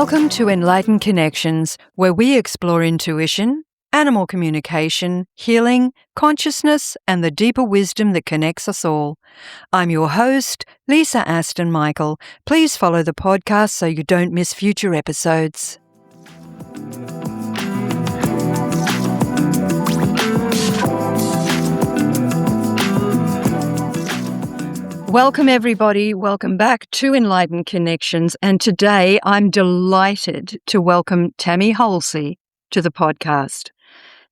Welcome to Enlightened Connections, where we explore intuition, animal communication, healing, consciousness, and the deeper wisdom that connects us all. I'm your host, Lisa Aston Michael. Please follow the podcast so you don't miss future episodes. Welcome, everybody. Welcome back to Enlightened Connections. And today I'm delighted to welcome Tammy Holsey to the podcast.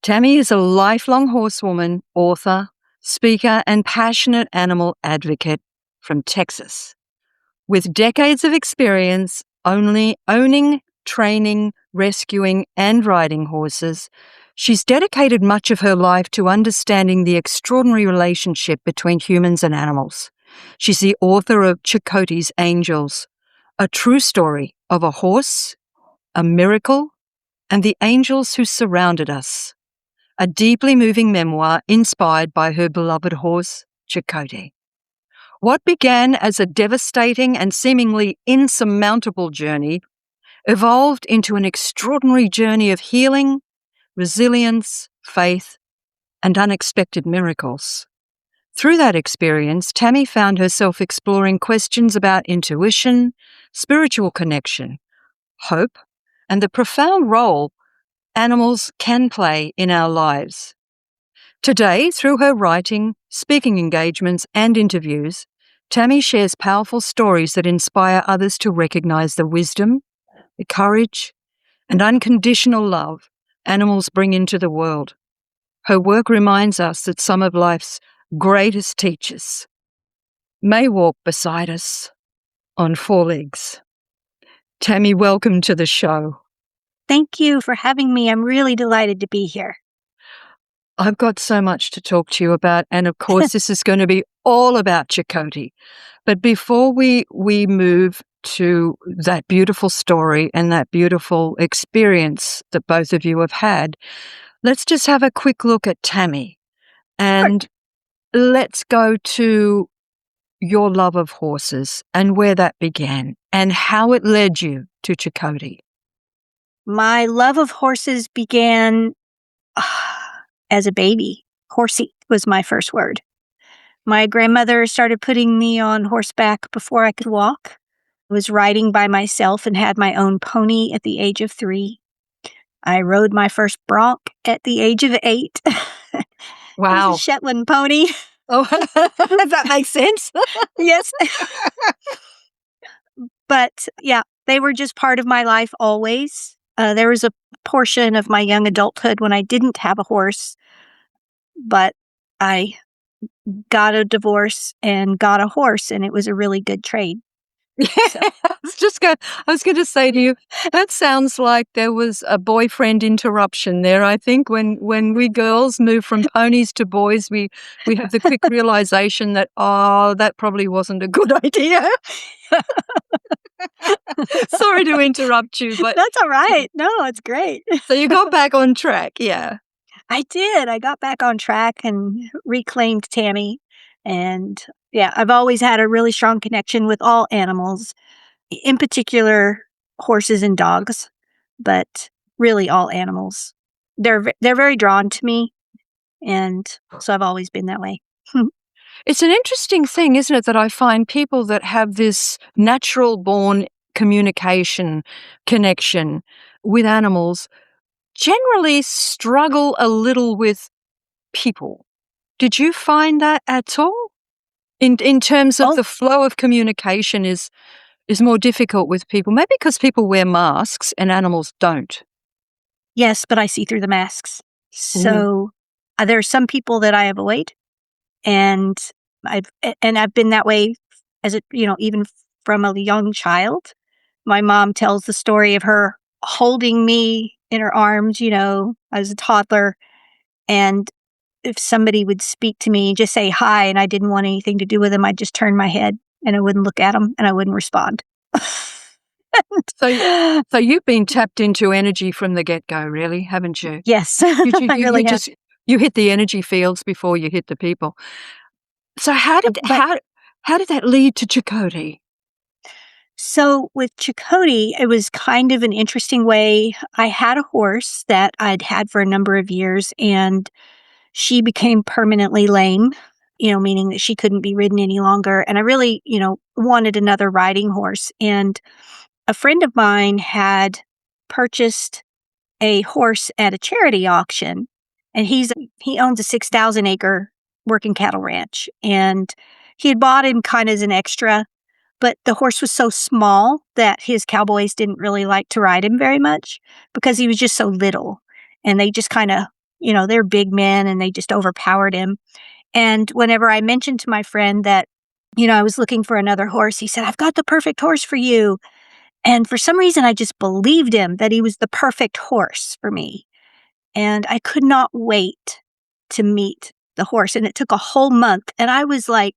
Tammy is a lifelong horsewoman, author, speaker, and passionate animal advocate from Texas. With decades of experience owning, training, rescuing, and riding horses, she's dedicated much of her life to understanding the extraordinary relationship between humans and animals. She's the author of Checote's Angels, a true story of a horse, a miracle, and the angels who surrounded us. A deeply moving memoir inspired by her beloved horse, Checote. What began as a devastating and seemingly insurmountable journey evolved into an extraordinary journey of healing, resilience, faith, and unexpected miracles. Through that experience, Tammy found herself exploring questions about intuition, spiritual connection, hope, and the profound role animals can play in our lives. Today, through her writing, speaking engagements, and interviews, Tammy shares powerful stories that inspire others to recognize the wisdom, the courage, and unconditional love animals bring into the world. Her work reminds us that some of life's greatest teachers may walk beside us on four legs. Tammy, welcome to the show. Thank you for having me. I'm really delighted to be here. I've got so much to talk to you about, and of course this is going to be all about Checote. But before we move to that beautiful story and that beautiful experience that both of you have had, let's just have a quick look at Tammy. And let's go to your love of horses and where that began and how it led you to Checote. My love of horses began as a baby. Horsey was my first word. My grandmother started putting me on horseback before I could walk. I was riding by myself and had my own pony at the age of 3. I rode my first bronc at the age of 8. Wow. It was a Shetland pony. Oh, that makes sense. Yes. But yeah, they were just part of my life always. There was a portion of my young adulthood when I didn't have a horse, but I got a divorce and got a horse, and it was a really good trade. Yeah, So. I was going to say to you, that sounds like there was a boyfriend interruption there. I think when we girls move from ponies to boys, we have the quick realization that, that probably wasn't a good idea. Sorry to interrupt you, but That's all right. No, it's great. So you got back on track, yeah. I did. I got back on track and reclaimed Tammy. And yeah, I've always had a really strong connection with all animals, in particular horses and dogs, but really all animals. They're very drawn to me, and so I've always been that way. It's an interesting thing, isn't it, that I find people that have this natural born communication connection with animals generally struggle a little with people. Did you find that at all? In terms of the flow of communication is more difficult with people, maybe because people wear masks and animals don't. Yes, but I see through the masks. So there are some people that I avoid, and I've been that way as even from a young child. My mom tells the story of her holding me in her arms, as a toddler, and if somebody would speak to me and just say hi and I didn't want anything to do with them, I'd just turn my head and I wouldn't look at them and I wouldn't respond. So you've been tapped into energy from the get-go, really, haven't you? Yes, I really have. You hit the energy fields before you hit the people. So how did that lead to Checote? So with Checote, it was kind of an interesting way. I had a horse that I'd had for a number of years, and she became permanently lame, meaning that she couldn't be ridden any longer. And I really, wanted another riding horse. And a friend of mine had purchased a horse at a charity auction, and he owns a 6,000-acre working cattle ranch, and he had bought him kind of as an extra, but the horse was so small that his cowboys didn't really like to ride him very much because he was just so little, and they just kind of, they're big men, and they just overpowered him. And whenever I mentioned to my friend that, I was looking for another horse, he said, "I've got the perfect horse for you." And for some reason, I just believed him that he was the perfect horse for me. And I could not wait to meet the horse. And it took a whole month. And I was like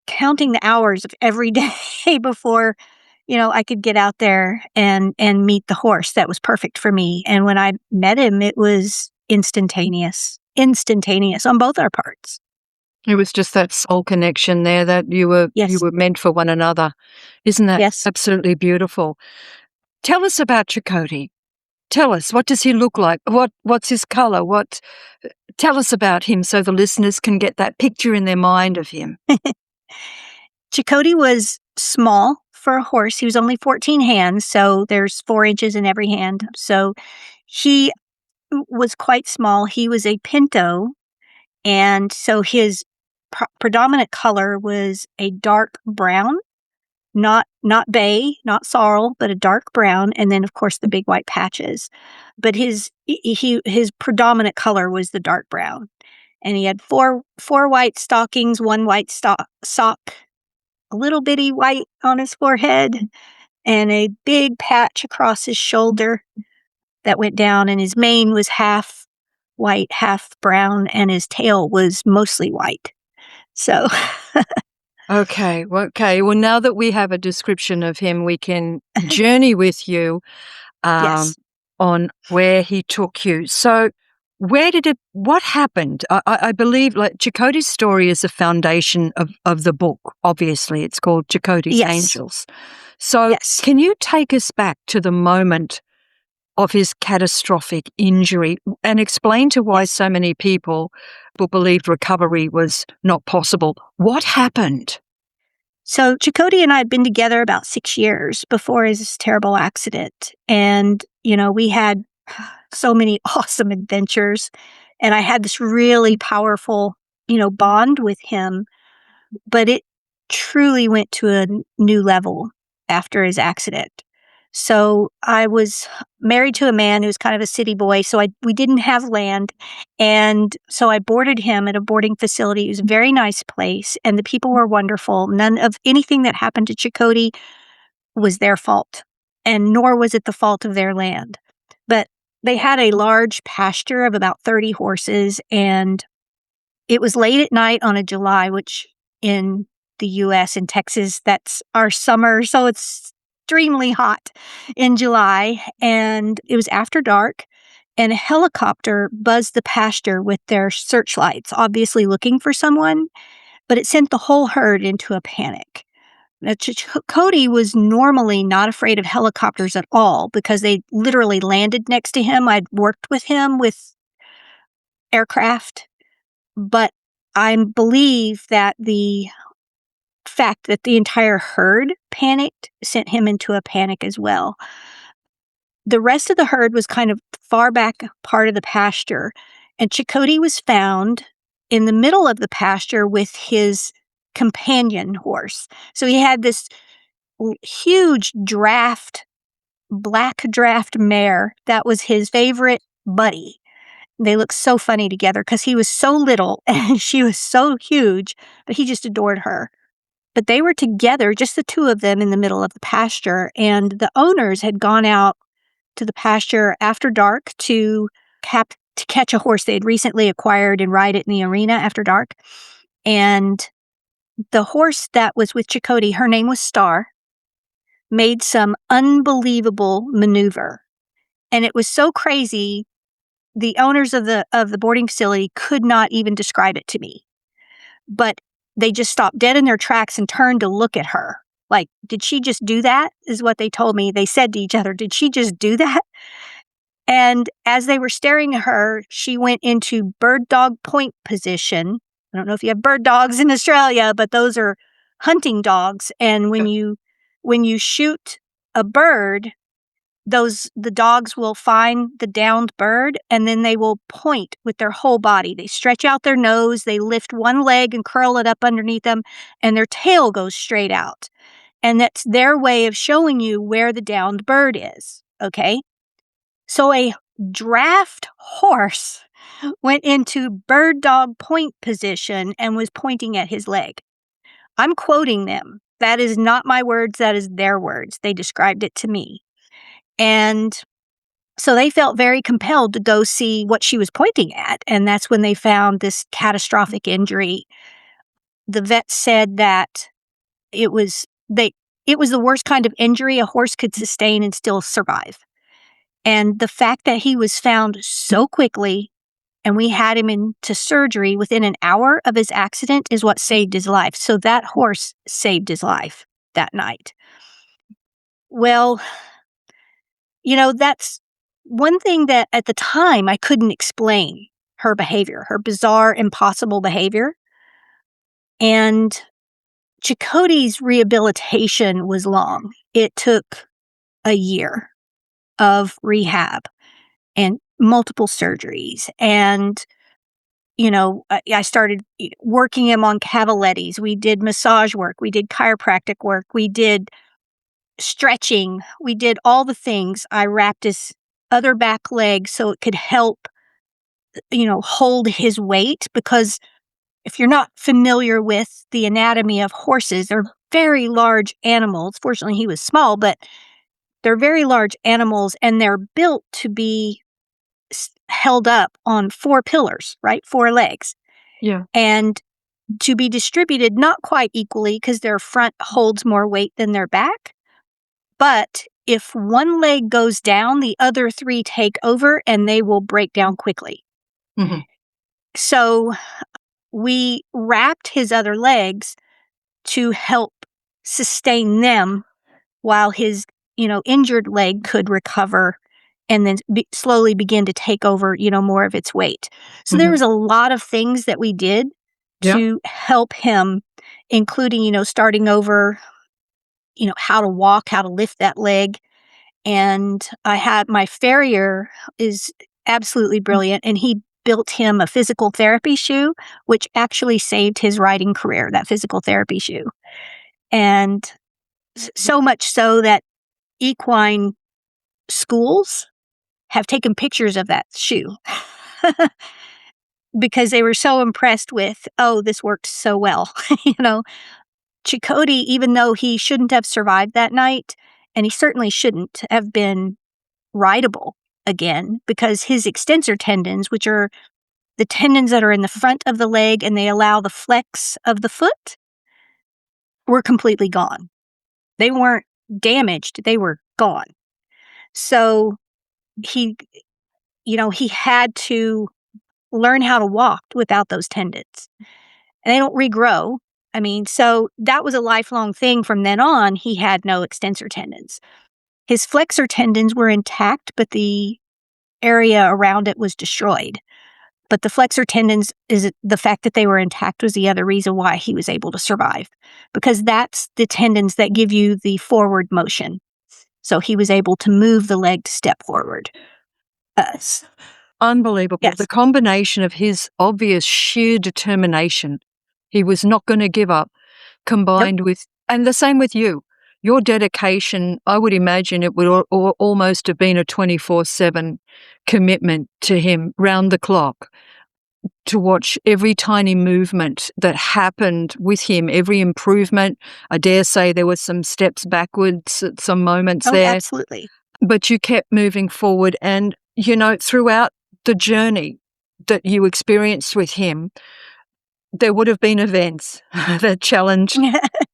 counting the hours of every day before, I could get out there and meet the horse that was perfect for me. And when I met him, it was instantaneous on both our parts. It was just that soul connection there that you were Yes. meant for one another. Isn't that Yes. absolutely beautiful? Tell us about Checote. Tell us, what does he look like? What's his color? Tell us about him so the listeners can get that picture in their mind of him. Checote was small for a horse. He was only 14 hands, so there's 4 inches in every hand. So he was quite small. He was a pinto, and so his predominant color was a dark brown, not bay, not sorrel, but a dark brown, and then of course the big white patches. But his predominant color was the dark brown, and he had four white stockings, one white sock, a little bitty white on his forehead, and a big patch across his shoulder that went down, and his mane was half white, half brown, and his tail was mostly white. So, Okay. Well, now that we have a description of him, we can journey with you yes. on where he took you. So, what happened? I believe like Checote's story is the foundation of the book. Obviously, it's called Checote's Yes. Angels. So, Yes. can you take us back to the moment of his catastrophic injury and explain to why so many people believed recovery was not possible? What happened? So Checote and I had been together about 6 years before his terrible accident. And, we had so many awesome adventures. And I had this really powerful, bond with him. But it truly went to a new level after his accident. So I was married to a man who was kind of a city boy, so we didn't have land, and so I boarded him at a boarding facility. It was a very nice place, and the people were wonderful. None of anything that happened to Checote was their fault, and nor was it the fault of their land. But they had a large pasture of about 30 horses, and it was late at night on a July, which in the US, in Texas, that's our summer, so it's extremely hot in July, and it was after dark, and a helicopter buzzed the pasture with their searchlights, obviously looking for someone, but it sent the whole herd into a panic. Now, Checote was normally not afraid of helicopters at all because they literally landed next to him. I'd worked with him with aircraft, but I believe that the fact that the entire herd panicked sent him into a panic as well. The rest of the herd was kind of far back part of the pasture, and Checote was found in the middle of the pasture with his companion horse. So he had this huge black draft mare that was his favorite buddy. They looked so funny together because he was so little and she was so huge, but he just adored her. But they were together, just the two of them in the middle of the pasture, and the owners had gone out to the pasture after dark to catch a horse they had recently acquired and ride it in the arena after dark. And the horse that was with Checote, her name was Star, made some unbelievable maneuver. And it was so crazy, the owners of the boarding facility could not even describe it to me. But they just stopped dead in their tracks and turned to look at her. Like, did she just do that? Is what they told me. They said to each other, did she just do that? And as they were staring at her, she went into bird dog point position. I don't know if you have bird dogs in Australia, but those are hunting dogs. And when you shoot a bird, the dogs will find the downed bird and then they will point with their whole body. They stretch out their nose, they lift one leg and curl it up underneath them, and their tail goes straight out. And that's their way of showing you where the downed bird is. Okay. So a draft horse went into bird dog point position and was pointing at his leg. I'm quoting them. That is not my words, that is their words. They described it to me. And so they felt very compelled to go see what she was pointing at. And that's when they found this catastrophic injury. The vet said that it was the worst kind of injury a horse could sustain and still survive. And the fact that he was found so quickly and we had him into surgery within an hour of his accident is what saved his life. So that horse saved his life that night. Well, that's one thing that at the time I couldn't explain her behavior, her bizarre, impossible behavior. And Checote's rehabilitation was long. It took a year of rehab and multiple surgeries. And, I started working him on cavalettis. We did massage work. We did chiropractic work. We did stretching. We did all the things. I wrapped his other back leg so it could help, hold his weight, because if you're not familiar with the anatomy of horses, they're very large animals. Fortunately, he was small, but they're very large animals and they're built to be held up on 4 pillars, right? 4 legs. Yeah. And to be distributed not quite equally because their front holds more weight than their back. But if one leg goes down, the other 3 take over and they will break down quickly. Mm-hmm. So we wrapped his other legs to help sustain them while his, injured leg could recover and then slowly begin to take over, more of its weight. So there was a lot of things that we did to help him, including, starting over, how to walk, how to lift that leg. And I had my farrier is absolutely brilliant, and he built him a physical therapy shoe, which actually saved his riding career, that physical therapy shoe. And so much so that equine schools have taken pictures of that shoe because they were so impressed with, oh, this worked so well. Checote, even though he shouldn't have survived that night, and he certainly shouldn't have been rideable again, because his extensor tendons, which are the tendons that are in the front of the leg and they allow the flex of the foot, were completely gone. They weren't damaged, they were gone. So he had to learn how to walk without those tendons. And they don't regrow. So that was a lifelong thing. From then on, he had no extensor tendons. His flexor tendons were intact, but the area around it was destroyed. But the flexor tendons, the fact that they were intact was the other reason why he was able to survive, because that's the tendons that give you the forward motion. So he was able to move the leg to step forward. Unbelievable. Yes. The combination of his obvious sheer determination, he was not going to give up, combined with, and the same with you, your dedication. I would imagine it would almost have been a 24/7 commitment to him round the clock to watch every tiny movement that happened with him, every improvement. I dare say there were some steps backwards at some moments there. Absolutely. But you kept moving forward, and, throughout the journey that you experienced with him, there would have been events that challenged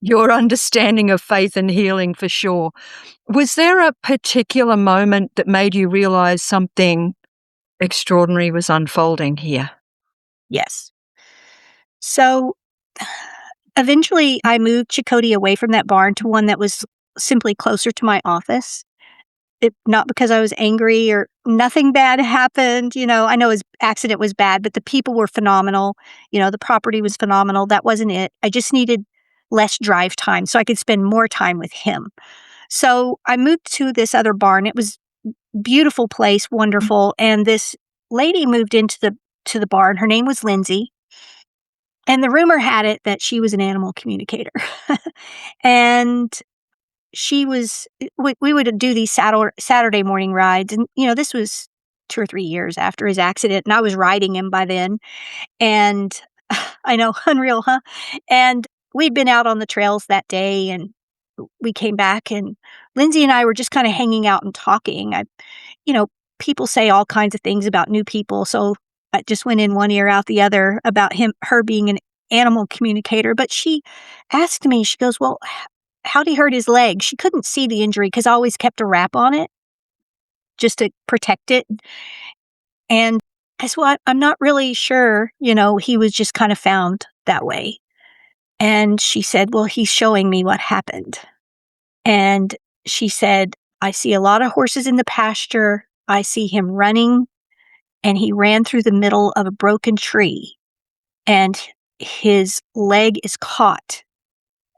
your understanding of faith and healing for sure. Was there a particular moment that made you realize something extraordinary was unfolding here? Yes. So eventually I moved Checote away from that barn to one that was simply closer to my office. Not because I was angry or nothing bad happened. I know his accident was bad, but the people were phenomenal. The property was phenomenal. That wasn't it. I just needed less drive time so I could spend more time with him. So I moved to this other barn. It was a beautiful place, wonderful. And this lady moved into the barn. Her name was Lindsay. And the rumor had it that she was an animal communicator. And we would do these Saturday morning rides. And, this was 2 or 3 years after his accident. And I was riding him by then. And I know, unreal, huh? And we'd been out on the trails that day and we came back and Lindsay and I were just kind of hanging out and talking. People say all kinds of things about new people. So I just went in one ear out the other about her being an animal communicator. But she asked me, she goes, well, how'd he hurt his leg? She couldn't see the injury because I always kept a wrap on it just to protect it. And I said, well, I'm not really sure. He was just kind of found that way. And she said, well, he's showing me what happened. And she said, I see a lot of horses in the pasture. I see him running, and he ran through the middle of a broken tree, and his leg is caught,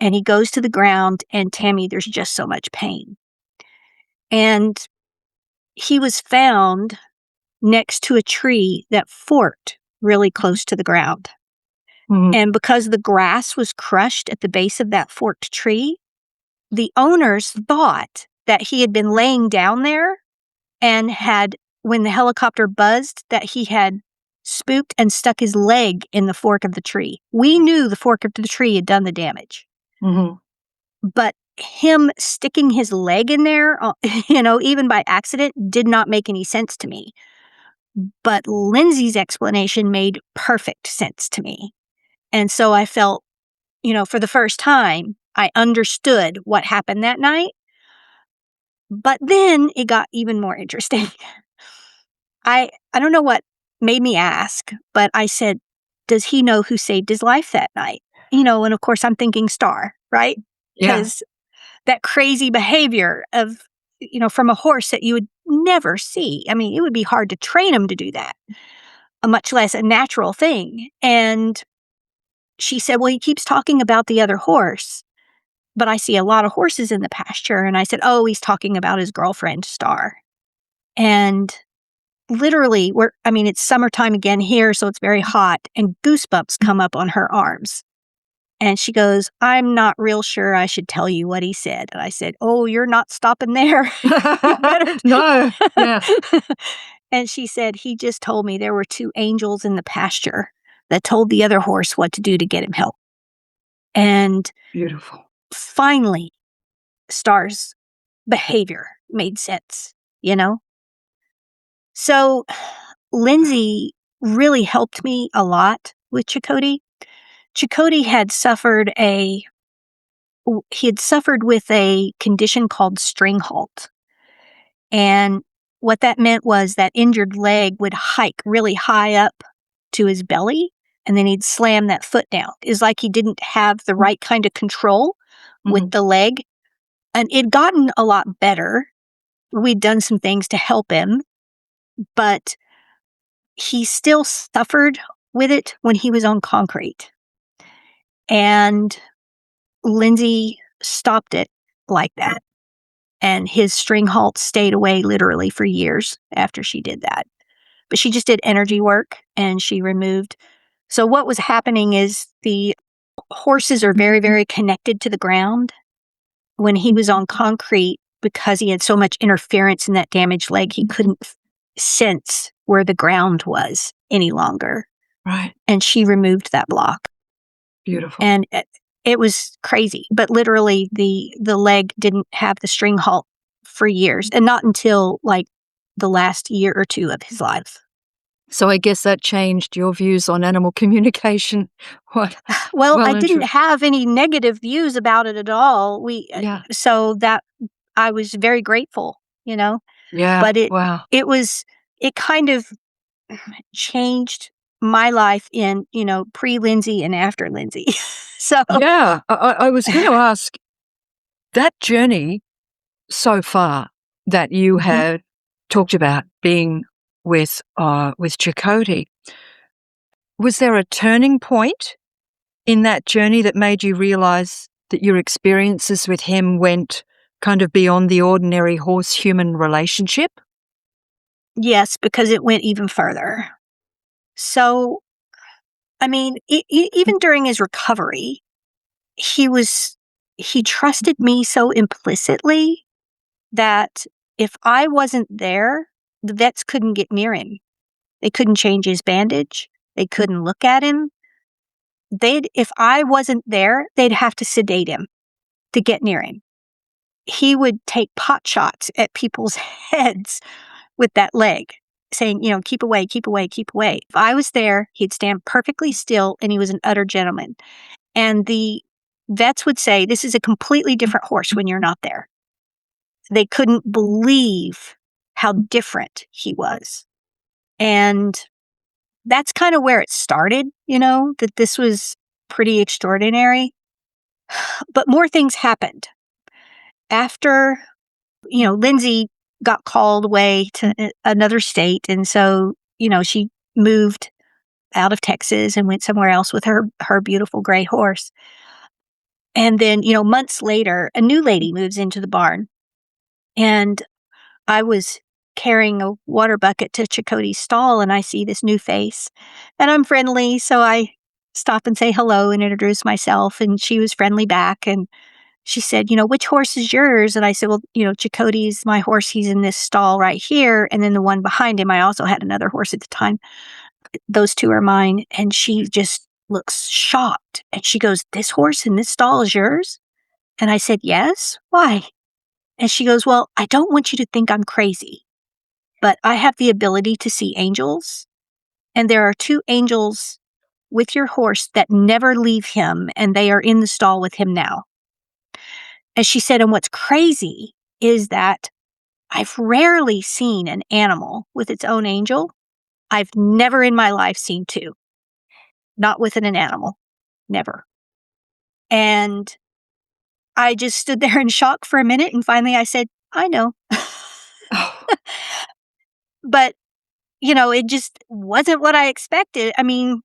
and he goes to the ground, and Tammy, there's just so much pain. And he was found next to a tree that forked really close to the ground. Mm-hmm. And because the grass was crushed at the base of that forked tree, the owners thought that he had been laying down there and when the helicopter buzzed, that he had spooked and stuck his leg in the fork of the tree. We knew the fork of the tree had done the damage. Mm-hmm. But him sticking his leg in there, even by accident, did not make any sense to me. But Lindsay's explanation made perfect sense to me. And so I felt, for the first time, I understood what happened that night. But then it got even more interesting. I don't know what made me ask, but I said, does he know who saved his life that night? And of course I'm thinking Star, right? Yeah. Because that crazy behavior of, from a horse that you would never see. I mean, it would be hard to train him to do that, much less a natural thing. And she said, well, he keeps talking about the other horse, but I see a lot of horses in the pasture. And I said, oh, he's talking about his girlfriend, Star. And literally, it's summertime again here, so it's very hot, and goosebumps come up on her arms. And she goes, I'm not real sure I should tell you what he said. And I said, oh, you're not stopping there. No. Yeah. And she said, he just told me there were 2 angels in the pasture that told the other horse what to do to get him help. And Beautiful. Finally, Star's behavior made sense, So Lindsay really helped me a lot with Checote. Checote had suffered with a condition called string halt. And what that meant was that injured leg would hike really high up to his belly, and then he'd slam that foot down. It's like he didn't have the right kind of control with the leg. And it'd gotten a lot better. We'd done some things to help him, but he still suffered with it when he was on concrete. And Lindsay stopped it like that. And his string halt stayed away literally for years after she did that. But she just did energy work and she removed. So what was happening is the horses are very, very connected to the ground. When he was on concrete, because he had so much interference in that damaged leg, he couldn't sense where the ground was any longer. Right. And she removed that block. Beautiful. And it was crazy, but literally the leg didn't have the string halt for years, and not until like the last year or 2 of his life. So I guess that changed your views on animal communication. Well, I didn't have any negative views about it at all. So that I was very grateful, Yeah. But wow. it kind of changed my life in, pre-Lindsay and after Lindsay. So Yeah, I was going to ask that journey so far that you Mhm. had talked about being with Checote. Was there a turning point in that journey that made you realize that your experiences with him went kind of beyond the ordinary horse-human relationship? Yes, because it went even further. So, I mean, even during his recovery, he was he trusted me so implicitly that if I wasn't there, the vets couldn't get near him. They couldn't change his bandage. They couldn't look at him. If I wasn't there, they'd have to sedate him to get near him. He would take pot shots at people's heads with that leg, saying, keep away, keep away, keep away. If I was there, he'd stand perfectly still and he was an utter gentleman. And the vets would say, this is a completely different horse when you're not there. They couldn't believe how different he was. And that's kind of where it started, that this was pretty extraordinary. But more things happened. After, Lindsay got called away to another state. And so, she moved out of Texas and went somewhere else with her beautiful gray horse. And then, months later, a new lady moves into the barn. And I was carrying a water bucket to Checote's stall and I see this new face. And I'm friendly, so I stop and say hello and introduce myself. And she was friendly back. And she said, which horse is yours? And I said, well, Checote's my horse. He's in this stall right here. And then the one behind him, I also had another horse at the time. Those two are mine. And she just looks shocked. And she goes, this horse in this stall is yours? And I said, yes. Why? And she goes, well, I don't want you to think I'm crazy, but I have the ability to see angels. And there are two angels with your horse that never leave him. And they are in the stall with him now. And she said, and what's crazy is that I've rarely seen an animal with its own angel. I've never in my life seen two, not within an animal, never. And I just stood there in shock for a minute. And finally I said, I know. Oh, But, it just wasn't what I expected. I mean,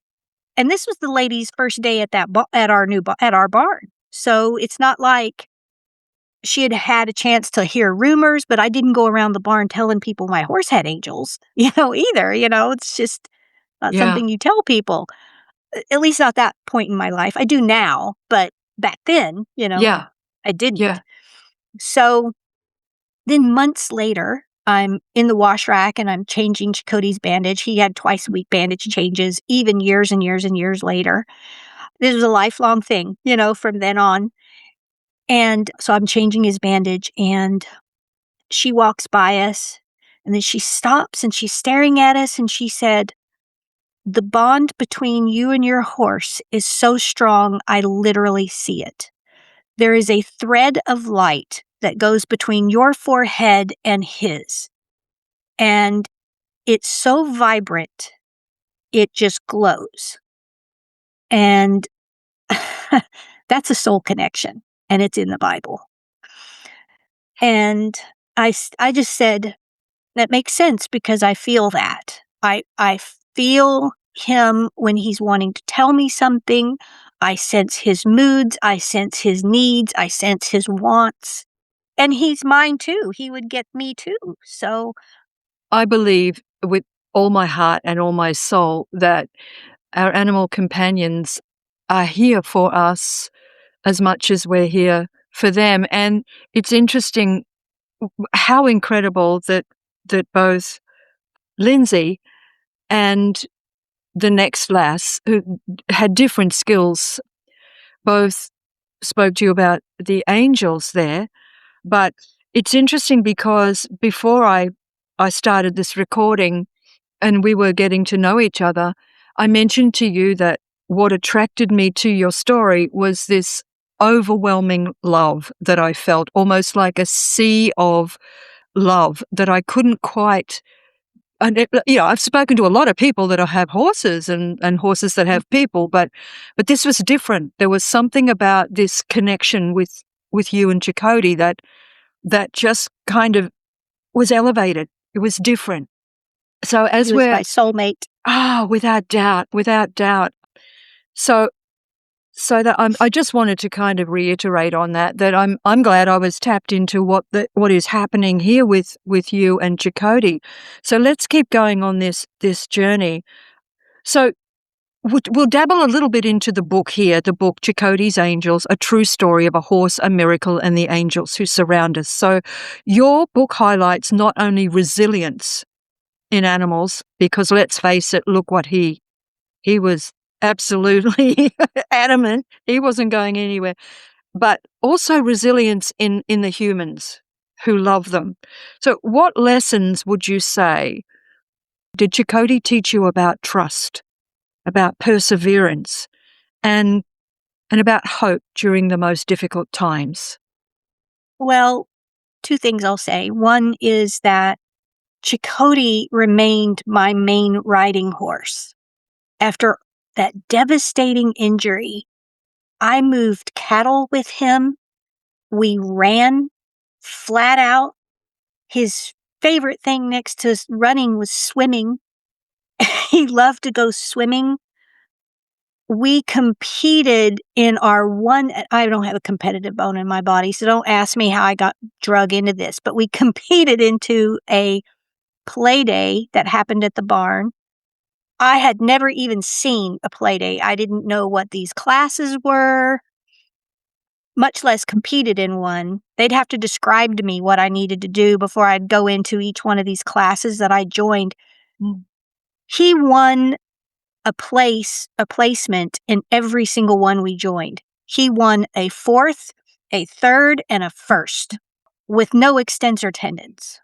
and this was the lady's first day at at our barn. So it's not like she had had a chance to hear rumors, but I didn't go around the barn telling people my horse had angels, either. It's just not yeah, something you tell people, at least not that point in my life. I do now, but back then, yeah, I didn't. yeah. So then months later, I'm in the wash rack and I'm changing Checote's bandage. He had twice a week bandage changes, even years and years and years later. This was a lifelong thing, from then on. And so I'm changing his bandage and she walks by us and then she stops and she's staring at us and she said, the bond between you and your horse is so strong, I literally see it. There is a thread of light that goes between your forehead and his. And it's so vibrant, it just glows. And that's a soul connection, and it's in the Bible. And I just said, that makes sense because I feel that. I feel him when he's wanting to tell me something. I sense his moods. I sense his needs. I sense his wants. And he's mine too. He would get me too. So, I believe with all my heart and all my soul that our animal companions are here for us as much as we're here for them. And it's interesting how incredible that both Lindsay and the next lass, who had different skills, both spoke to you about the angels there. But it's interesting because before I started this recording and we were getting to know each other, I mentioned to you that what attracted me to your story was this overwhelming love that I felt, almost like a sea of love that I couldn't quite I've spoken to a lot of people that have horses and horses that have people, but this was different. There was something about this connection with you and Checote that just kind of was elevated. It was different. So as He was my soulmate. without doubt. So that I just wanted to kind of reiterate on that I'm glad I was tapped into what is happening here with you and Checote. So let's keep going on this journey. So we'll dabble a little bit into the book here, the book Checote's Angels, a true story of a horse, a miracle, and the angels who surround us. So your book highlights not only resilience in animals, because let's face it, look what he was absolutely adamant. He wasn't going anywhere. But also resilience in the humans who love them. So what lessons would you say did Checote teach you about trust, about perseverance, and about hope during the most difficult times? Well, two things I'll say. One is that Checote remained my main riding horse. After that devastating injury, I moved cattle with him. We ran flat out. His favorite thing next to running was swimming. He loved to go swimming. We competed in our I don't have a competitive bone in my body, so don't ask me how I got drug into this, but we competed into a play day that happened at the barn. I had never even seen a play day. I didn't know what these classes were, much less competed in one. They'd have to describe to me what I needed to do before I'd go into each one of these classes that I joined. He won a placement in every single one we joined. He won a 4th, a 3rd, and a 1st with no extensor tendons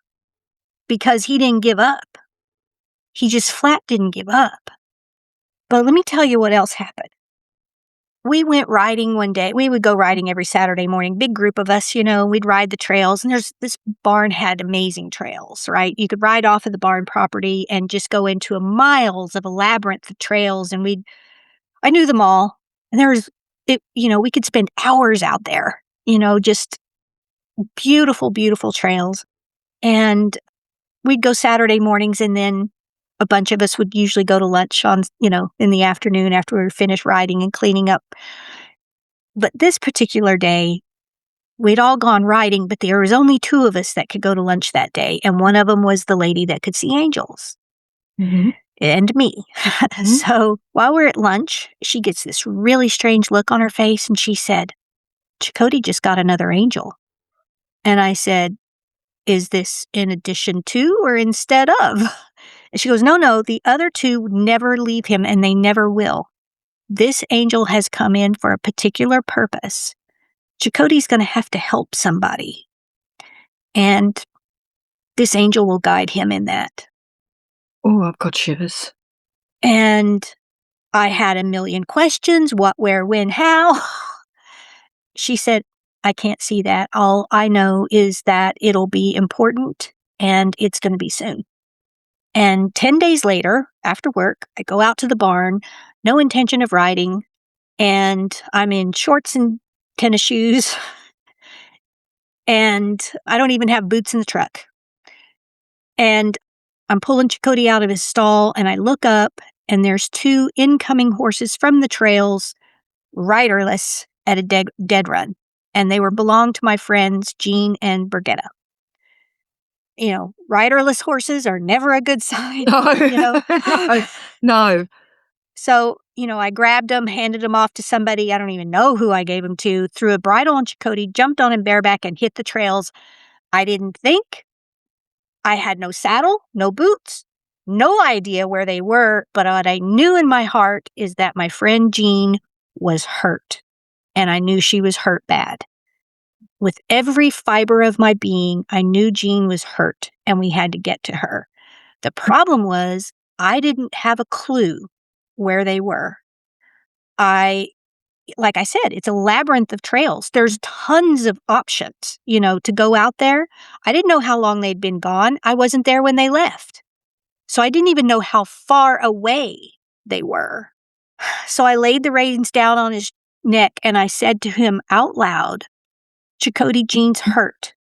because he didn't give up. He just flat didn't give up. But let me tell you what else happened. We went riding one day. We would go riding every Saturday morning. Big group of us, we'd ride the trails. And this barn had amazing trails, right? You could ride off of the barn property and just go into miles of a labyrinth of trails. And I knew them all. And we could spend hours out there, just beautiful, beautiful trails. And we'd go Saturday mornings, and then a bunch of us would usually go to lunch in the afternoon after we were finished riding and cleaning up. But this particular day, we'd all gone riding, but there was only 2 of us that could go to lunch that day. And one of them was the lady that could see angels. Mm-hmm. And me. Mm-hmm. So while we're at lunch, she gets this really strange look on her face, and she said, "Checote just got another angel." And I said, "Is this in addition to or instead of?" And she goes, No, the other 2 never leave him, and they never will. This angel has come in for a particular purpose. Checote's going to have to help somebody. And this angel will guide him in that. Oh, I've got shivers. And I had a million questions. What, where, when, how? She said, "I can't see that. All I know is that it'll be important, and it's going to be soon." And 10 days later, after work, I go out to the barn, no intention of riding, and I'm in shorts and tennis shoes, and I don't even have boots in the truck. And I'm pulling Checote out of his stall, and I look up, and there's 2 incoming horses from the trails, riderless, at a dead run. And they belonged to my friends, Jean and Brigitta. Riderless horses are never a good sign. No. No. So, I grabbed them, handed them off to somebody. I don't even know who I gave them to, threw a bridle on Checote, jumped on him bareback, and hit the trails. I didn't think. I had no saddle, no boots, no idea where they were. But what I knew in my heart is that my friend Jean was hurt. And I knew she was hurt bad. With every fiber of my being, I knew Jean was hurt, and we had to get to her. The problem was I didn't have a clue where they were. Like I said, it's a labyrinth of trails. There's tons of options, to go out there. I didn't know how long they'd been gone. I wasn't there when they left. So I didn't even know how far away they were. So I laid the reins down on his neck and I said to him out loud, Checote, Jean's hurt.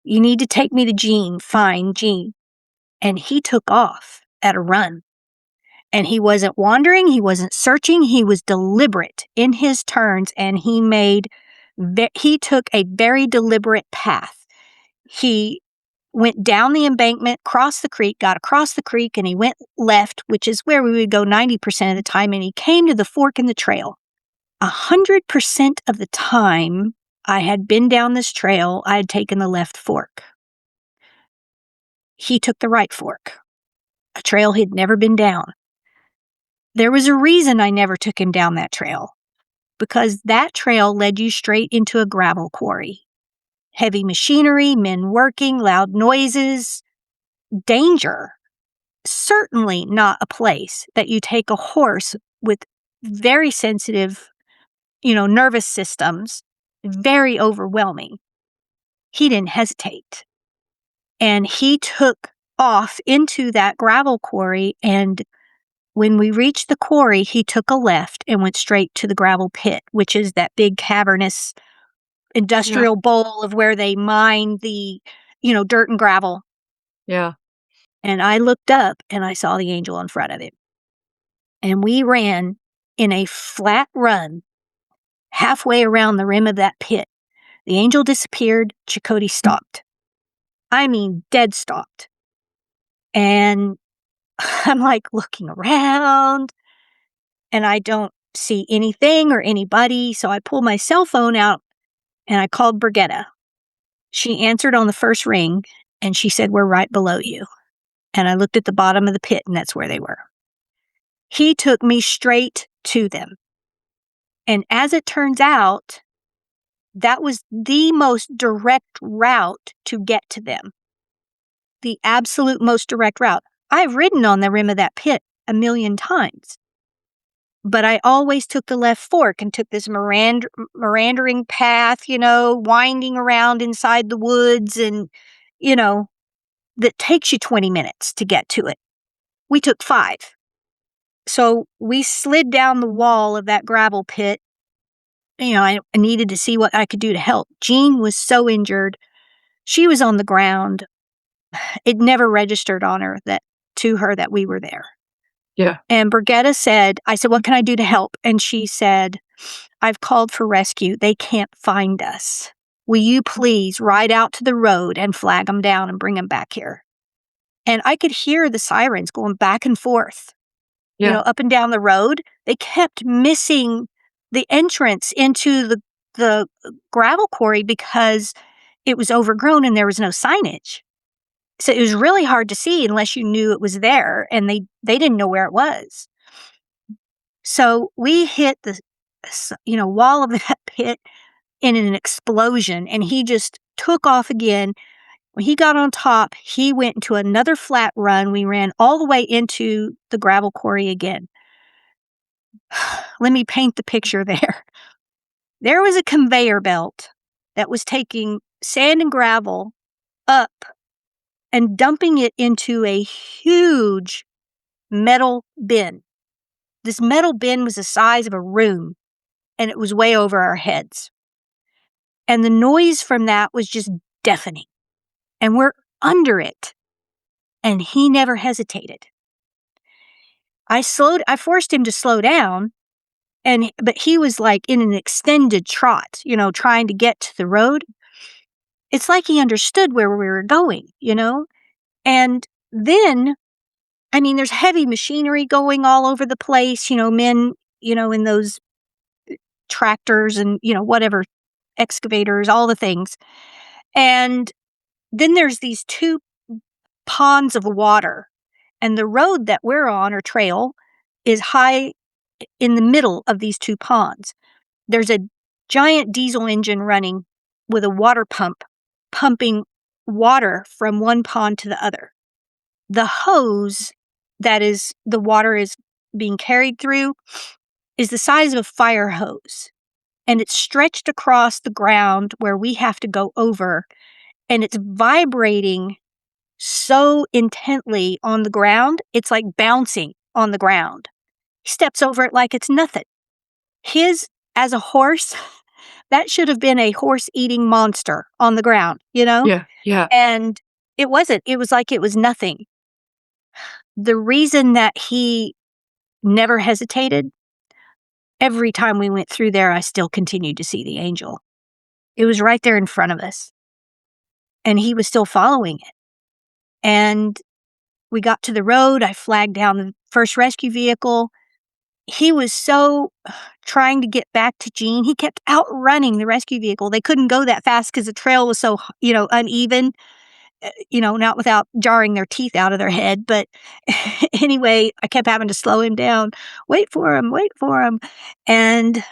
You need to take me to Jean. Fine, Jean. And he took off at a run. And he wasn't wandering. He wasn't searching. He was deliberate in his turns, and he took a very deliberate path. He went down the embankment, crossed the creek, got across the creek, and he went left, which is where we would go 90% of the time, and he came to the fork in the trail. 100% of the time I had been down this trail, I had taken the left fork. He took the right fork, a trail he'd never been down. There was a reason I never took him down that trail, because that trail led you straight into a gravel quarry. Heavy machinery, men working, loud noises, danger. Certainly not a place that you take a horse with very sensitive, nervous systems, very overwhelming. He didn't hesitate. And he took off into that gravel quarry, and when we reached the quarry, he took a left and went straight to the gravel pit, which is that big cavernous industrial bowl of where they mine the, dirt and gravel. Yeah. And I looked up and I saw the angel in front of him. And we ran in a flat run halfway around the rim of that pit. The angel disappeared. Checote stopped. I mean, dead stopped. And I'm like looking around and I don't see anything or anybody. So I pulled my cell phone out and I called Brigitta. She answered on the first ring and she said, "We're right below you." And I looked at the bottom of the pit and that's where they were. He took me straight to them. And as it turns out, that was the most direct route to get to them. The absolute most direct route. I've ridden on the rim of that pit 1,000,000 times. But I always took the left fork and took this meandering path, winding around inside the woods and, that takes you 20 minutes to get to it. We took 5. So we slid down the wall of that gravel pit. I needed to see what I could do to help. Jean was so injured. She was on the ground. It never registered to her that we were there. Yeah. And Brigitta said, I said, "What can I do to help?" And she said, "I've called for rescue. They can't find us. Will you please ride out to the road and flag them down and bring them back here?" And I could hear the sirens going back and forth, up and down the road. They kept missing the entrance into the gravel quarry because it was overgrown and there was no signage. So it was really hard to see unless you knew it was there, and they didn't know where it was. So we hit the wall of that pit in an explosion, and he just took off again. When he got on top, he went into another flat run. We ran all the way into the gravel quarry again. Let me paint the picture there. There was a conveyor belt that was taking sand and gravel up and dumping it into a huge metal bin. This metal bin was the size of a room, and it was way over our heads. And the noise from that was just deafening. And we're under it. And he never hesitated. I forced him to slow down, but he was like in an extended trot, trying to get to the road. It's like he understood where we were going, And then, there's heavy machinery going all over the place, men, in those tractors and, whatever, excavators, all the things. And then there's these 2 ponds of water. And the road that we're on, or trail, is high in the middle of these 2 ponds. There's a giant diesel engine running with a water pump, pumping water from one pond to the other. The hose the water is being carried through is the size of a fire hose. And it's stretched across the ground where we have to go over. And it's vibrating so intently on the ground, it's like bouncing on the ground. He steps over it like it's nothing. His, as a horse, that should have been a horse-eating monster on the ground, Yeah. Yeah. And it wasn't. It was like it was nothing. The reason that he never hesitated, every time we went through there, I still continued to see the angel. It was right there in front of us, and he was still following it. And we got to the road. I flagged down the first rescue vehicle. He was so trying to get back to Jean. He kept outrunning the rescue vehicle. They couldn't go that fast because the trail was so, uneven, not without jarring their teeth out of their head. But anyway, I kept having to slow him down. Wait for him, wait for him. And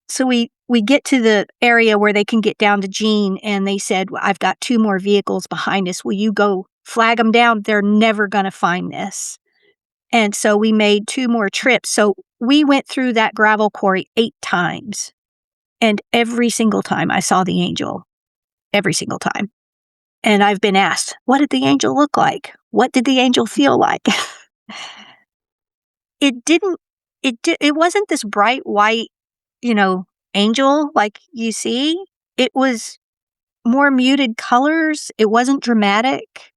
so we get to the area where they can get down to Jean, and they said, well, I've got 2 more vehicles behind us. Will you go flag them down? They're never going to find this. And so we made 2 more trips. So we went through that gravel quarry 8 times. And every single time I saw the angel. Every single time. And I've been asked, what did the angel look like? What did the angel feel like? It wasn't this bright white, angel like you see. It was more muted colors. It wasn't dramatic.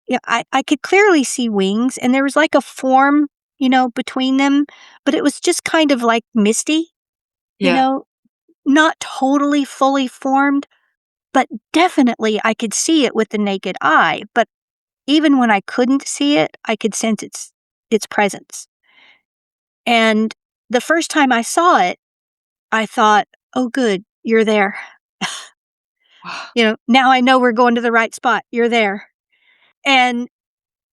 Yeah, I could clearly see wings, and there was like a form, between them, but it was just kind of like misty, Yeah. not totally fully formed, but definitely I could see it with the naked eye. But even when I couldn't see it, I could sense its presence. And the first time I saw it, I thought, oh, good, you're there. Now I know we're going to the right spot. You're there. And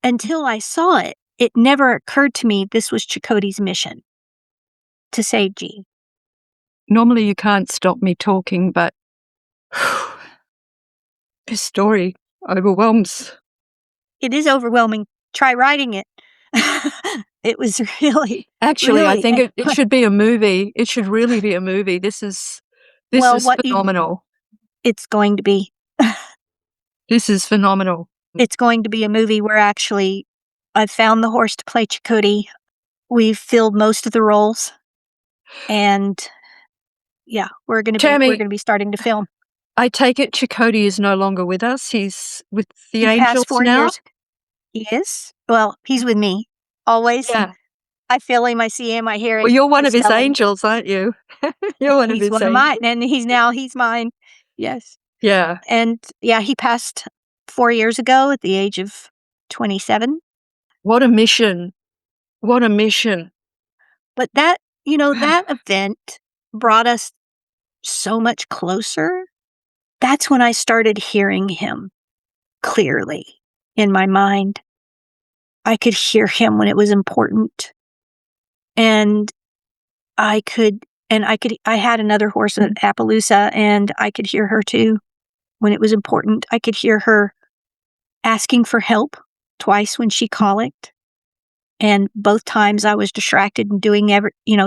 until I saw it, it never occurred to me this was Checote's mission, to save Jean. Normally you can't stop me talking, but this story overwhelms. It is overwhelming. Try writing it. It was really, Actually, I really. think it should be a movie. It should really be a movie. This is Well, phenomenal. It's going to be. This is phenomenal. It's going to be a movie where actually I've found the horse to play Checote. We've filled most of the roles, and yeah, we're going to be starting to film. I take it Checote is no longer with us. He's with the angels passed 4 now. years. Yes. Well, he's with me always. Yeah. I feel him. I see him. I hear him. Well, you're one of his angels, aren't you? You're one of his angels. He's one of mine, and he's mine. Yes. Yeah. And yeah, he passed 4 years ago at the age of 27. What a mission. What a mission. But that event brought us so much closer. That's when I started hearing him clearly in my mind. I could hear him when it was important. And I had another horse at Appaloosa, and I could hear her too when it was important. I could hear her asking for help twice when she colicked. And both times I was distracted and doing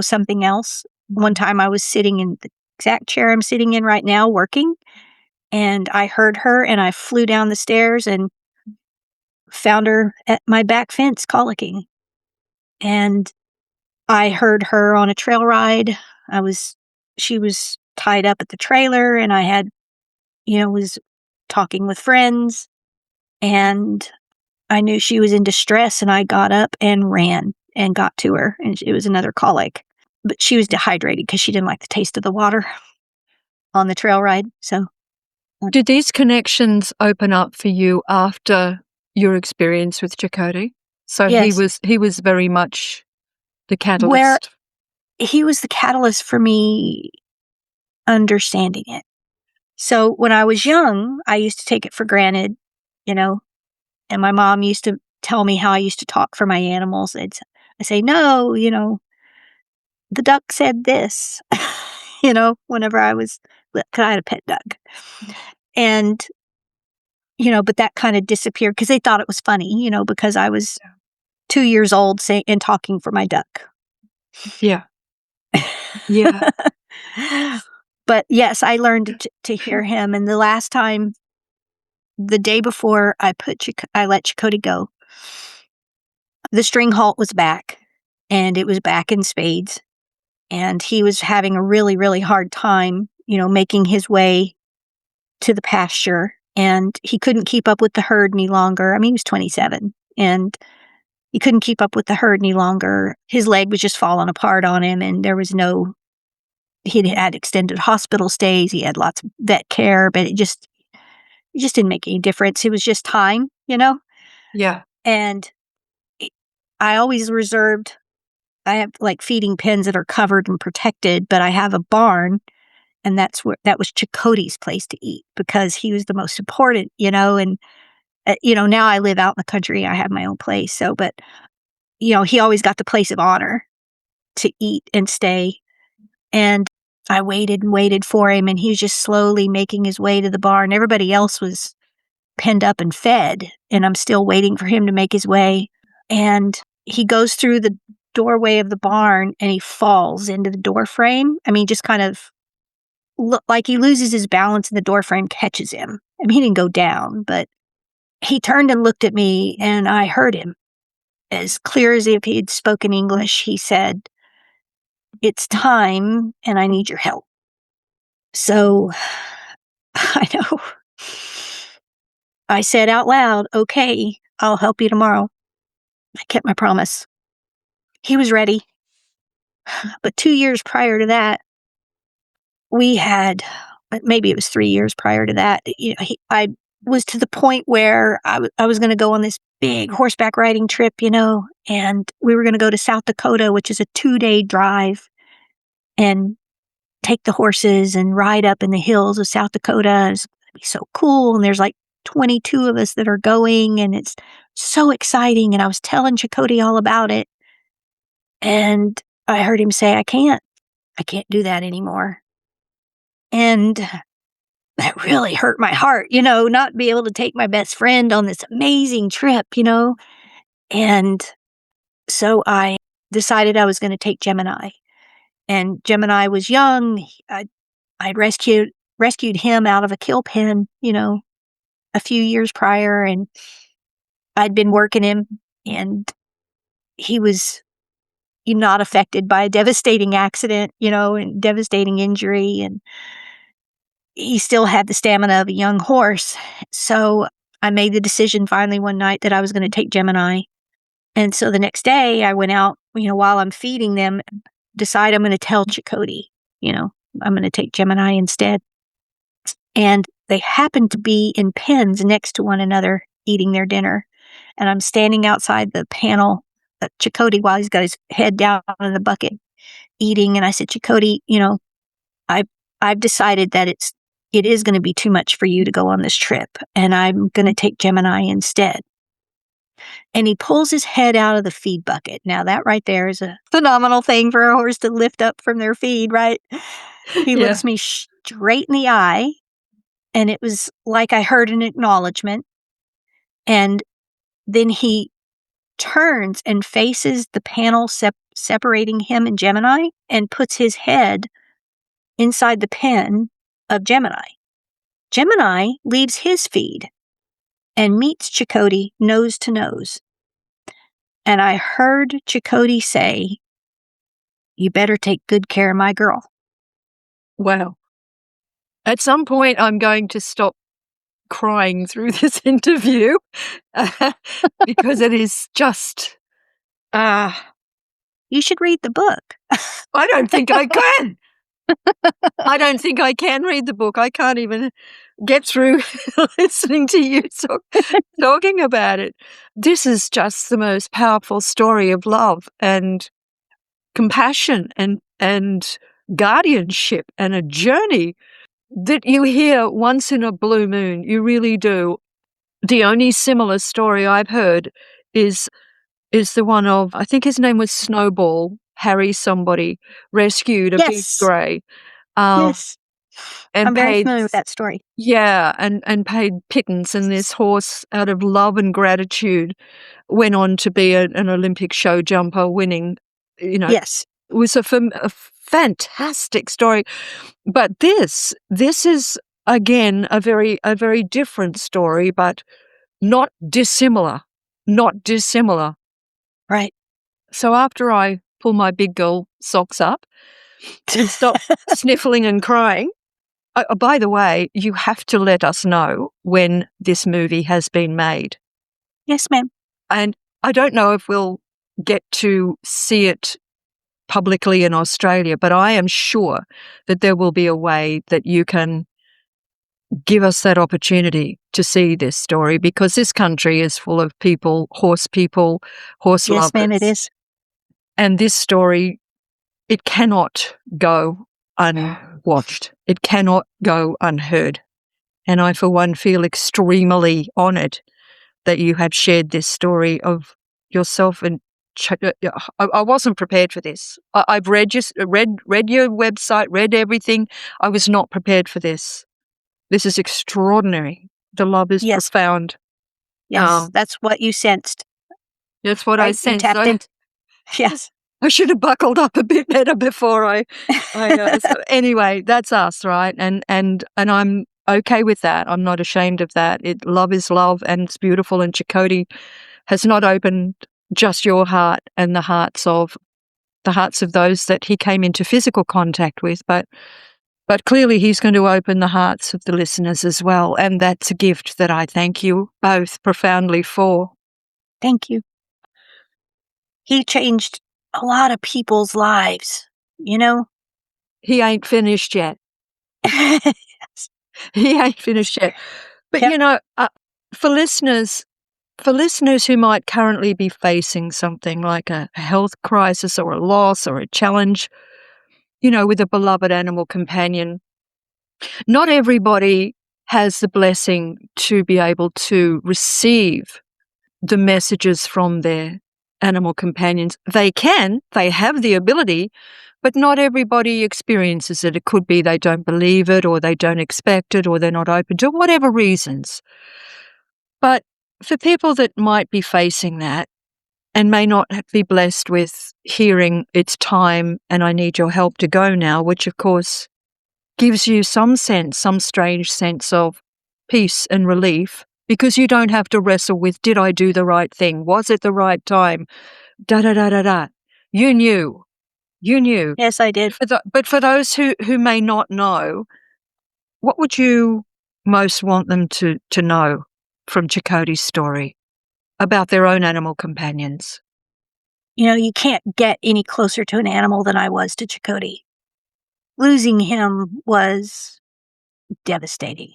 something else. One time I was sitting in the exact chair I'm sitting in right now working, and I heard her, and I flew down the stairs and found her at my back fence colicking. And I heard her on a trail ride. She was tied up at the trailer, and I had, was talking with friends, and I knew she was in distress, and I got up and ran and got to her, and it was another colic. But she was dehydrated because she didn't like the taste of the water on the trail ride. So, did these connections open up for you after your experience with Checote? So yes. he was very much the catalyst. Where he was the catalyst for me understanding it. So when I was young, I used to take it for granted, and my mom used to tell me how I used to talk for my animals. I say, no, the duck said this, whenever I had a pet duck. And, but that kind of disappeared because they thought it was funny, because I was 2 years old and talking for my duck. Yeah. Yeah. But yes, I learned to hear him. And the last time the day before I let Checote go, the string halt was back, and it was back in spades, and he was having a really, really hard time, making his way to the pasture, and he couldn't keep up with the herd any longer. I mean, he was 27, and he couldn't keep up with the herd any longer. His leg was just falling apart on him, and he'd had extended hospital stays. He had lots of vet care, but it just didn't make any difference. It was just time, Yeah. And I always I have like feeding pens that are covered and protected, but I have a barn, and that was Checote's place to eat because he was the most important, and now I live out in the country. I have my own place. So, but, he always got the place of honor to eat and stay. And I waited and waited for him, and he was just slowly making his way to the barn. Everybody else was penned up and fed, and I'm still waiting for him to make his way. And he goes through the doorway of the barn, and he falls into the door frame. I mean, just kind of like he loses his balance, and the door frame catches him. I mean, he didn't go down, but he turned and looked at me, and I heard him as clear as if he had spoken English. He said, "It's time, and I need your help." So I know. I said out loud, "Okay, I'll help you tomorrow." I kept my promise. He was ready. But 2 years prior to that, maybe it was 3 years prior to that, I was to the point where I was going to go on this big horseback riding trip, and we were going to go to South Dakota, which is a 2-day drive, and take the horses and ride up in the hills of South Dakota. It's going to be so cool. And there's like 22 of us that are going, and it's so exciting. And I was telling Checote all about it. And I heard him say, I can't do that anymore. And that really hurt my heart, not be able to take my best friend on this amazing trip, And so I decided I was going to take Gemini. And Gemini was young. I'd rescued him out of a kill pen, a few years prior, and I'd been working him, and he was not affected by a devastating accident, and devastating injury, and he still had the stamina of a young horse. So I made the decision finally one night that I was going to take Gemini. And so the next day I went out, while I'm feeding them, decide I'm going to tell Checote, I'm going to take Gemini instead. And they happened to be in pens next to one another eating their dinner. And I'm standing outside the panel at Checote while he's got his head down in the bucket eating. And I said, Checote, I've decided that it is going to be too much for you to go on this trip, and I'm going to take Gemini instead. And he pulls his head out of the feed bucket. Now that right there is a phenomenal thing for a horse to lift up from their feed, right? He looks me straight in the eye, and it was like I heard an acknowledgement. And then he turns and faces the panel separating him and Gemini, and puts his head inside the pen of Gemini. Gemini leaves his feed and meets Checote nose to nose. And I heard Checote say, "You better take good care of my girl." Wow. At some point, I'm going to stop crying through this interview because it is just... You should read the book. I don't think I can. I don't think I can read the book. I can't even get through listening to you talking about it. This is just the most powerful story of love and compassion and guardianship and a journey that you hear once in a blue moon. You really do. The only similar story I've heard is the one of, I think his name was Snowball, Harry somebody, rescued a big grey. Yes. And I'm very familiar with that story. Yeah, and paid pittance, and this horse, out of love and gratitude, went on to be an Olympic show jumper, winning, Yes. It was a fantastic story. But this is again, a very different story, but not dissimilar. Not dissimilar. Right. So after I pull my big girl socks up and stop sniffling and crying, by the way, you have to let us know when this movie has been made. Yes, ma'am. And I don't know if we'll get to see it publicly in Australia, but I am sure that there will be a way that you can give us that opportunity to see this story, because this country is full of people, horse Yes, lovers. ma'am, it is. And this story, it cannot go unwatched. It cannot go unheard. And I, for one, feel extremely honoured that you have shared this story of yourself. And I wasn't prepared for this. I've read your website, read everything. I was not prepared for this. This is extraordinary. The love is Yes. profound. Yes, that's what you sensed. That's what I Right? You sensed. tapped in. Yes. I should have buckled up a bit better before I so anyway, that's us, right? And I'm okay with that. I'm not ashamed of that. Love is love, and it's beautiful. And Checote has not opened just your heart and the hearts of those that he came into physical contact with, but clearly he's going to open the hearts of the listeners as well. And that's a gift that I thank you both profoundly for. Thank you. He changed a lot of people's lives, you know? He ain't finished yet. Yes. He ain't finished yet. But, Yep. For listeners who might currently be facing something like a health crisis or a loss or a challenge, with a beloved animal companion, not everybody has the blessing to be able to receive the messages from their animal companions. They have the ability, but not everybody experiences it. It could be they don't believe it, or they don't expect it, or they're not open to it, whatever reasons. But for people that might be facing that and may not be blessed with hearing it's time and I need your help to go now, which of course gives you some strange sense of peace and relief, because you don't have to wrestle with, did I do the right thing? Was it the right time? Da-da-da-da-da. You knew. Yes, I did. But for those who may not know, what would you most want them to know from Checote's story about their own animal companions? You can't get any closer to an animal than I was to Checote. Losing him was devastating.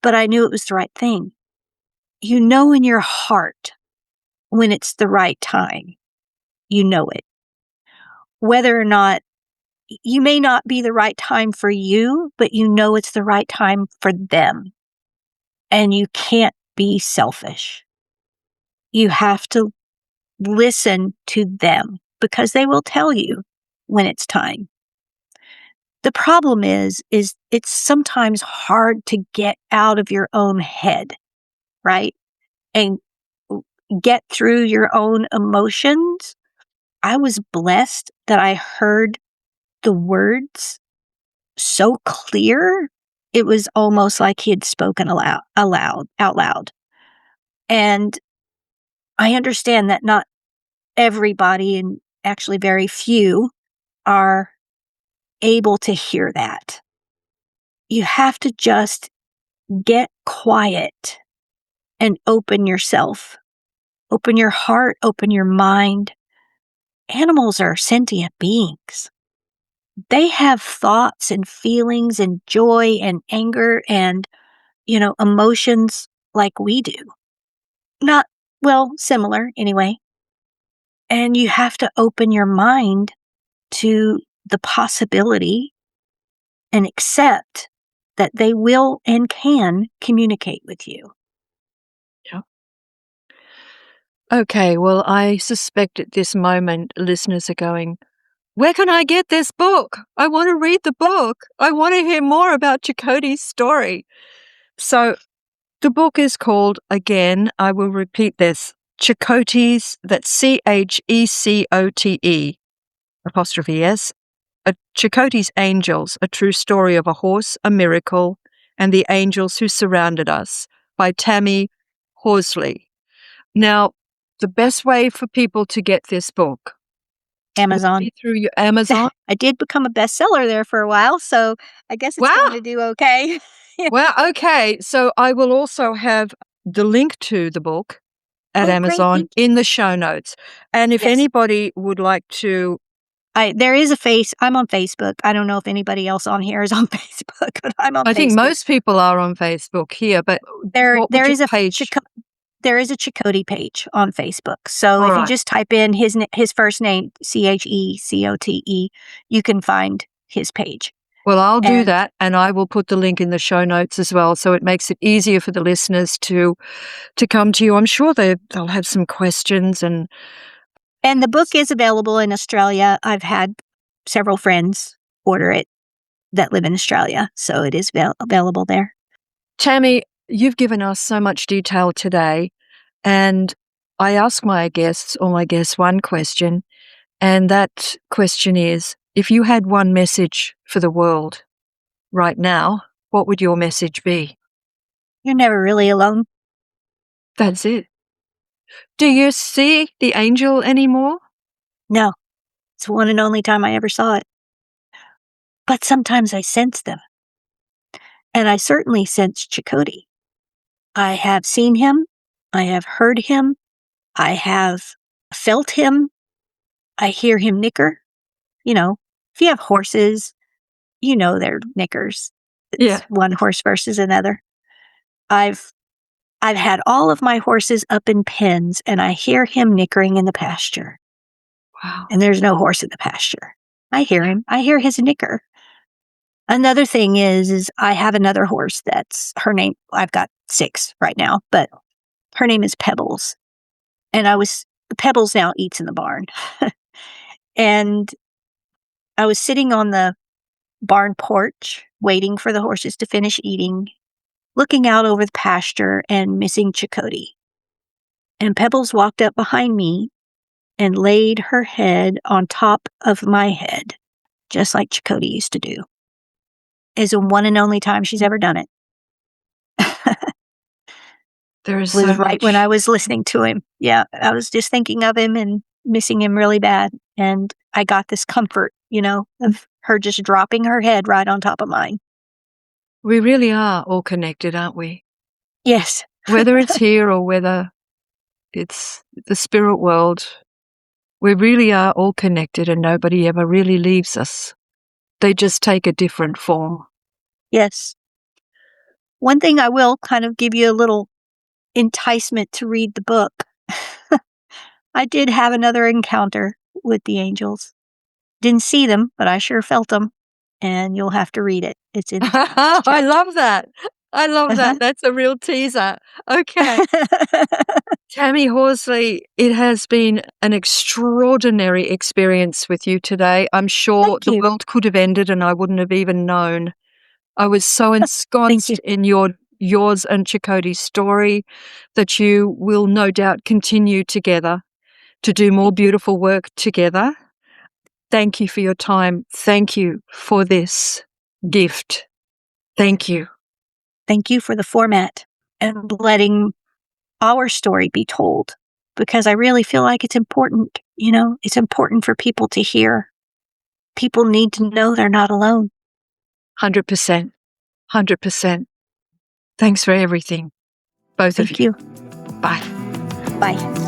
But I knew it was the right thing. You know in your heart when it's the right time. You know it. Whether or not, you may not be the right time for you, but you know it's the right time for them. And you can't be selfish. You have to listen to them, because they will tell you when it's time. The problem is it's sometimes hard to get out of your own head, right? And get through your own emotions. I was blessed that I heard the words so clear. It was almost like he had spoken out loud. And I understand that not everybody, and actually very few, are able to hear that. You have to just get quiet and open yourself. Open your heart, open your mind. Animals are sentient beings. They have thoughts and feelings and joy and anger and, emotions like we do. Not, similar anyway. And you have to open your mind to the possibility and accept that they will and can communicate with you. Yeah. Okay, well, I suspect at this moment listeners are going, where can I get this book? I want to read the book. I want to hear more about Checote's story. So the book is called, again, I will repeat this, Checote's, that's Checote, apostrophe S, Checote's Angels, a true story of a horse, a miracle, and the Angels Who Surrounded Us by Tammy Holsey. Now, the best way for people to get this book Amazon. would be through your Amazon. I did become a bestseller there for a while, so I guess it's going to do okay. Well, okay. So I will also have the link to the book at Amazon Great. in the show notes. And if Yes. anybody would like to... there is I'm on Facebook. I don't know if anybody else on here is on Facebook, but I'm on Facebook. I think most people are on Facebook here, but there is a page? There is a Checote page on Facebook. So All if right. you just type in his first name, Checote, you can find his page. Well, I'll do that, and I will put the link in the show notes as well, so it makes it easier for the listeners to come to you. I'm sure they'll have some questions. And the book is available in Australia. I've had several friends order it that live in Australia, so it is available there. Tammy, you've given us so much detail today, and I ask my guests one question, and that question is, if you had one message for the world right now, what would your message be? You're never really alone. That's it. Do you see the angel anymore? No. It's the one and only time I ever saw it. But sometimes I sense them. And I certainly sense Checote. I have seen him. I have heard him. I have felt him. I hear him nicker. You know, if you have horses, you know they're nickers. It's one horse versus another. I've had all of my horses up in pens, and I hear him nickering in the pasture. Wow. And there's no horse in the pasture. I hear him. I hear his nicker. Another thing is I have another horse that's her name. I've got 6 right now, but her name is Pebbles. And Pebbles now eats in the barn. And I was sitting on the barn porch waiting for the horses to finish eating, looking out over the pasture and missing Checote. And Pebbles walked up behind me and laid her head on top of my head, just like Checote used to do. It's the one and only time she's ever done it. There is was so right much. when I was listening to him. Yeah, I was just thinking of him and missing him really bad. And I got this comfort, of her just dropping her head right on top of mine. We really are all connected, aren't we? Yes. Whether it's here or whether it's the spirit world, we really are all connected, and nobody ever really leaves us. They just take a different form. Yes. One thing I will kind of give you a little enticement to read the book. I did have another encounter with the angels. Didn't see them, but I sure felt them. And you'll have to read it. It's in. I love that. I love that. That's a real teaser. Okay. Tammy Holsey, it has been an extraordinary experience with you today. I'm sure the world could have ended and I wouldn't have even known. I was so ensconced in yours and Checote's story that you will no doubt continue together to do more beautiful work together. Thank you for your time. Thank you for this gift. Thank you. Thank you for the format and letting our story be told, because I really feel like it's important. It's important for people to hear. People need to know they're not alone. 100%. 100%. Thanks for everything. Both of you. Thank you. Bye. Bye.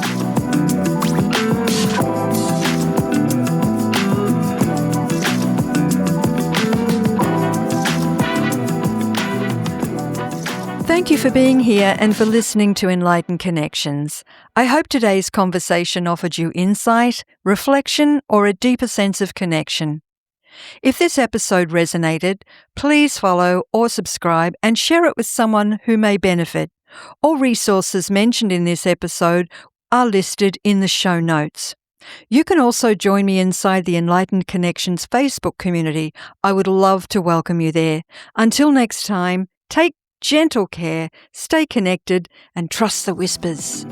Thank you for being here and for listening to Enlightened Connections. I hope today's conversation offered you insight, reflection, or a deeper sense of connection. If this episode resonated, please follow or subscribe and share it with someone who may benefit. All resources mentioned in this episode are listed in the show notes. You can also join me inside the Enlightened Connections Facebook community. I would love to welcome you there. Until next time, take gentle care, stay connected, and trust the whispers.